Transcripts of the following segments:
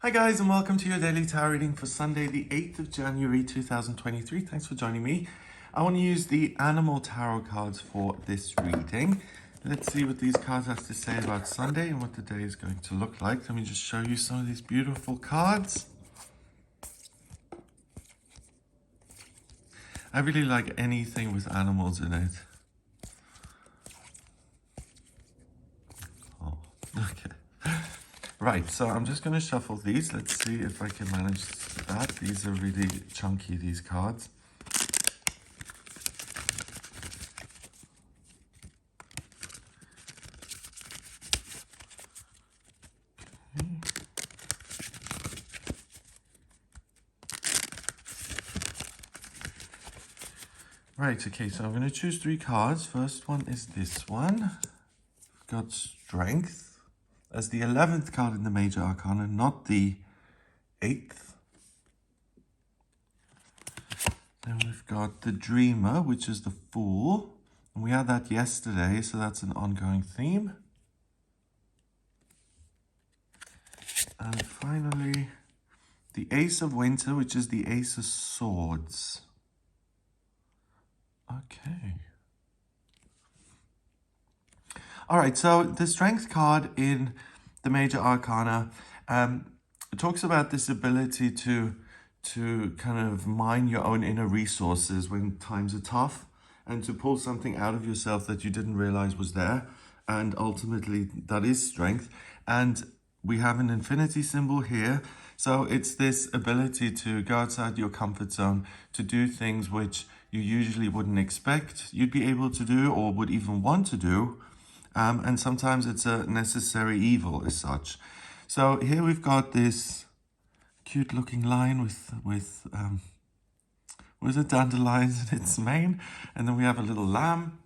Hi guys, and welcome to your daily tarot reading for Sunday the 8th of January 2023. Thanks for joining me. I want to use the animal tarot cards for this reading. Let's see what these cards have to say about Sunday and what the day is going to look like. Let me just show you some of these beautiful cards. I really like anything with animals in it. Oh, okay. Right, so I'm just going to shuffle these. Let's see if I can manage that. These are really chunky, these cards. Right, okay, so I'm going to choose 3 cards. First one is this one. We've got Strength as the 11th card in the Major Arcana, not the 8th. Then we've got the Dreamer, which is the Fool. And we had that yesterday, so that's an ongoing theme. And finally, the Ace of Winter, which is the Ace of Swords. Okay. All right, so the Strength card in the Major Arcana it talks about this ability to kind of mine your own inner resources when times are tough and to pull something out of yourself that you didn't realize was there. And ultimately, that is strength. And we have an infinity symbol here. So it's this ability to go outside your comfort zone, to do things which you usually wouldn't expect you'd be able to do or would even want to do. And sometimes it's a necessary evil as such. So here we've got this cute looking lion with a dandelions in its mane. And then we have a little lamb.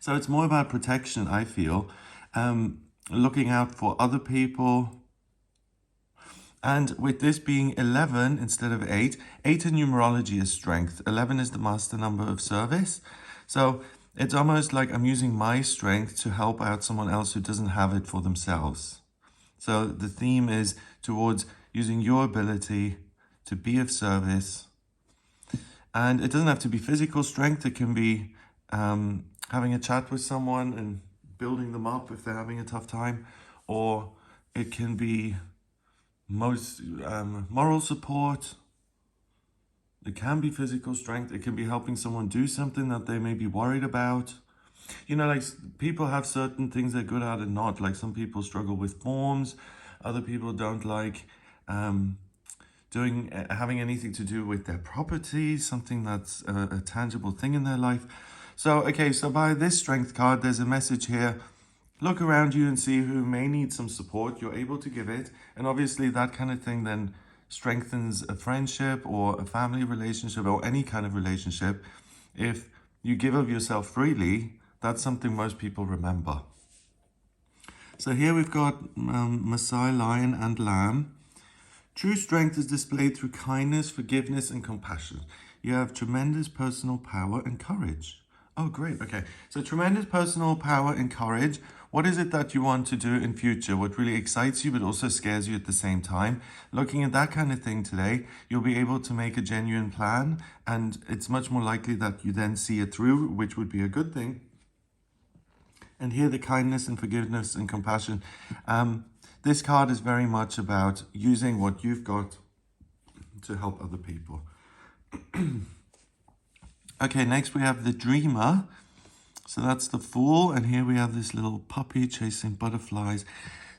So it's more about protection, I feel. Looking out for other people. And with this being 11 instead of 8, 8 in numerology is strength. 11 is the master number of service. So it's almost like I'm using my strength to help out someone else who doesn't have it for themselves. So the theme is towards using your ability to be of service. And it doesn't have to be physical strength. It can be having a chat with someone and building them up if they're having a tough time. Or it can be moral support. It can be physical strength. It can be helping someone do something that they may be worried about. You know, like people have certain things they're good at and not. Like some people struggle with forms. Other people don't like having anything to do with their property, something that's a tangible thing in their life. So, okay, so by this strength card, there's a message here. Look around you and see who may need some support. You're able to give it. And obviously that kind of thing then strengthens a friendship or a family relationship or any kind of relationship. If you give of yourself freely, that's something most people remember. So here we've got Maasai, lion and lamb. True strength is displayed through kindness, forgiveness and compassion. You have tremendous personal power and courage. Oh, great. Okay. So tremendous personal power and courage. What is it that you want to do in future? What really excites you but also scares you at the same time? Looking at that kind of thing today, you'll be able to make a genuine plan, and it's much more likely that you then see it through, which would be a good thing. And here the kindness and forgiveness and compassion. This card is very much about using what you've got to help other people. Okay, next we have the Dreamer. So that's the Fool, and here we have this little puppy chasing butterflies.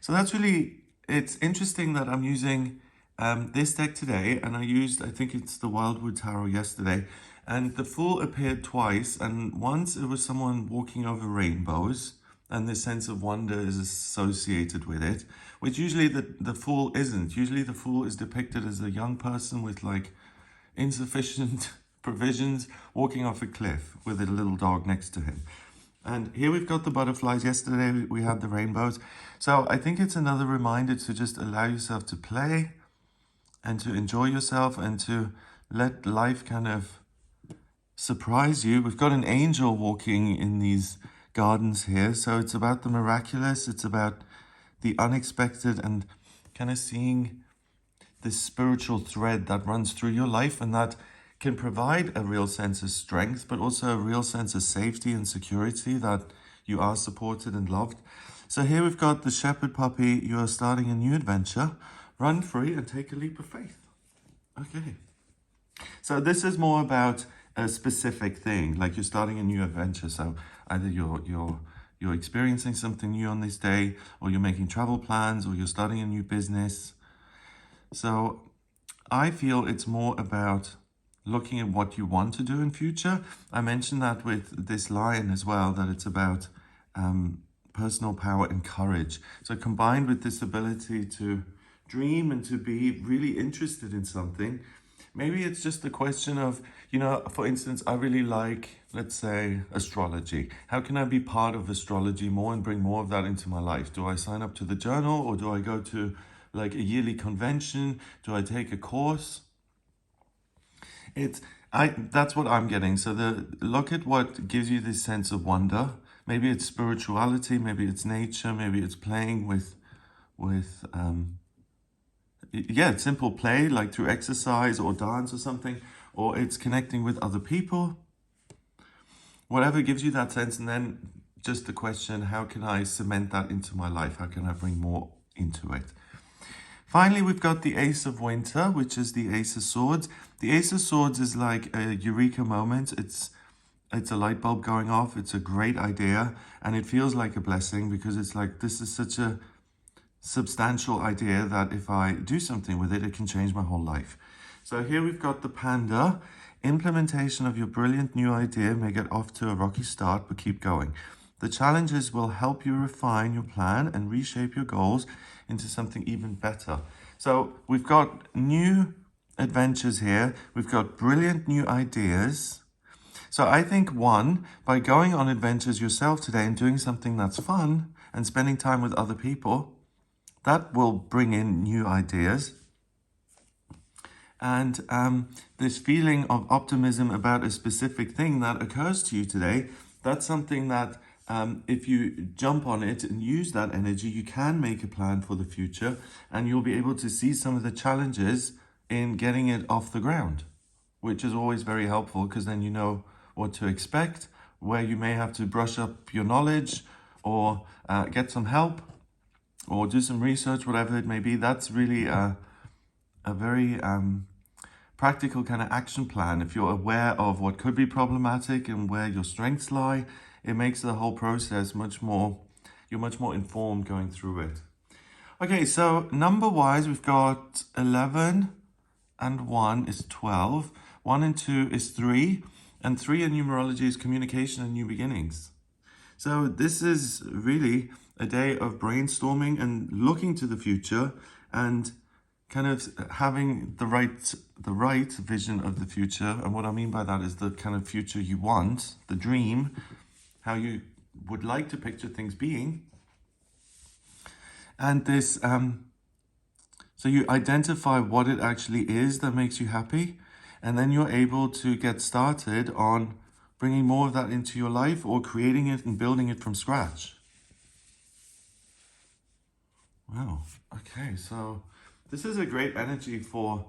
So that's really, it's interesting that I'm using this deck today, and I think it's the Wildwood Tarot yesterday, and the Fool appeared twice, and once it was someone walking over rainbows, and this sense of wonder is associated with it, which usually the Fool isn't. Usually the Fool is depicted as a young person with like insufficient provisions walking off a cliff with a little dog next to him. And here we've got the butterflies. Yesterday we had the rainbows. So I think it's another reminder to just allow yourself to play and to enjoy yourself and to let life kind of surprise you. We've got an angel walking in these gardens here. So it's about the miraculous. It's about the unexpected and kind of seeing this spiritual thread that runs through your life and that can provide a real sense of strength, but also a real sense of safety and security that you are supported and loved. So here we've got the shepherd puppy. You are starting a new adventure. Run free and take a leap of faith. Okay. So this is more about a specific thing, like you're starting a new adventure. So either you're experiencing something new on this day, or you're making travel plans, or you're starting a new business. So I feel it's more about looking at what you want to do in future. I mentioned that with this lion as well, that it's about personal power and courage. So combined with this ability to dream and to be really interested in something, maybe it's just a question of, for instance, I really like, let's say, astrology. How can I be part of astrology more and bring more of that into my life? Do I sign up to the journal, or do I go to like a yearly convention? Do I take a course? That's what I'm getting. So look at what gives you this sense of wonder. Maybe it's spirituality, maybe it's nature, maybe it's playing with simple play, like through exercise or dance or something, or it's connecting with other people. Whatever gives you that sense, and then just the question, how can I cement that into my life? How can I bring more into it? Finally, we've got the Ace of Winter, which is the Ace of Swords. The Ace of Swords is like a eureka moment. It's a light bulb going off. It's a great idea, and it feels like a blessing because it's like, this is such a substantial idea that if I do something with it, it can change my whole life. So here we've got the panda. Implementation of your brilliant new idea may get off to a rocky start, but keep going. The challenges will help you refine your plan and reshape your goals into something even better. So we've got new adventures here. We've got brilliant new ideas. So I think, one, by going on adventures yourself today and doing something that's fun and spending time with other people, that will bring in new ideas. And this feeling of optimism about a specific thing that occurs to you today, that's something that if you jump on it and use that energy, you can make a plan for the future, and you'll be able to see some of the challenges in getting it off the ground, which is always very helpful because then you know what to expect, where you may have to brush up your knowledge or get some help or do some research, whatever it may be. That's really a very practical kind of action plan. If you're aware of what could be problematic and where your strengths lie, it makes the whole process you're much more informed going through it. Okay, so number-wise, we've got 11 and 1 is 12. 1 and 2 is 3. And 3 in numerology is communication and new beginnings. So this is really a day of brainstorming and looking to the future and kind of having the right vision of the future. And what I mean by that is the kind of future you want, the dream, how you would like to picture things being. And this, so you identify what it actually is that makes you happy, and then you're able to get started on bringing more of that into your life or creating it and building it from scratch. Wow. Okay, so this is a great energy for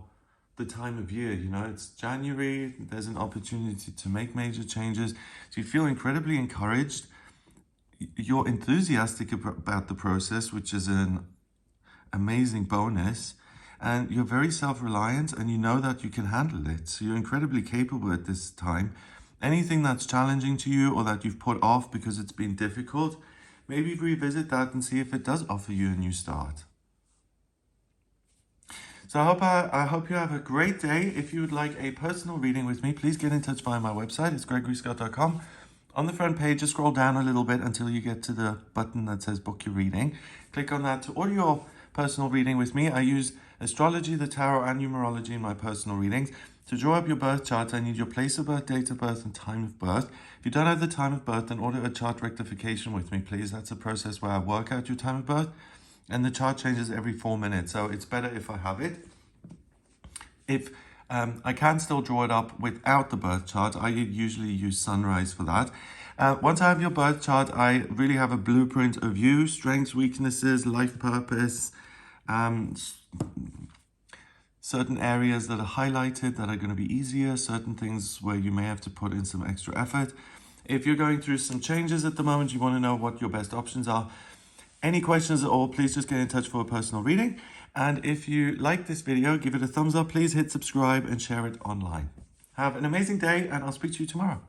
the time of year. It's January. There's an opportunity to make major changes. So you feel incredibly encouraged. You're enthusiastic about the process, which is an amazing bonus. And you're very self-reliant, and you know that you can handle it. So you're incredibly capable at this time. Anything that's challenging to you or that you've put off because it's been difficult, maybe revisit that and see if it does offer you a new start. So I hope you have a great day. If you would like a personal reading with me, please get in touch via my website. It's gregoryscott.com. On the front page, just scroll down a little bit until you get to the button that says book your reading. Click on that to order your personal reading with me. I use astrology, the tarot, and numerology in my personal readings. To draw up your birth chart, I need your place of birth, date of birth, and time of birth. If you don't have the time of birth, then order a chart rectification with me, please. That's a process where I work out your time of birth, and the chart changes every 4 minutes, so it's better if I have it. If I can still draw it up without the birth chart, I usually use Sunrise for that. Once I have your birth chart, I really have a blueprint of you, strengths, weaknesses, life purpose, Certain areas that are highlighted that are going to be easier, certain things where you may have to put in some extra effort. If you're going through some changes at the moment, you want to know what your best options are. Any questions at all, please just get in touch for a personal reading. And if you like this video, give it a thumbs up, please hit subscribe and share it online. Have an amazing day, and I'll speak to you tomorrow.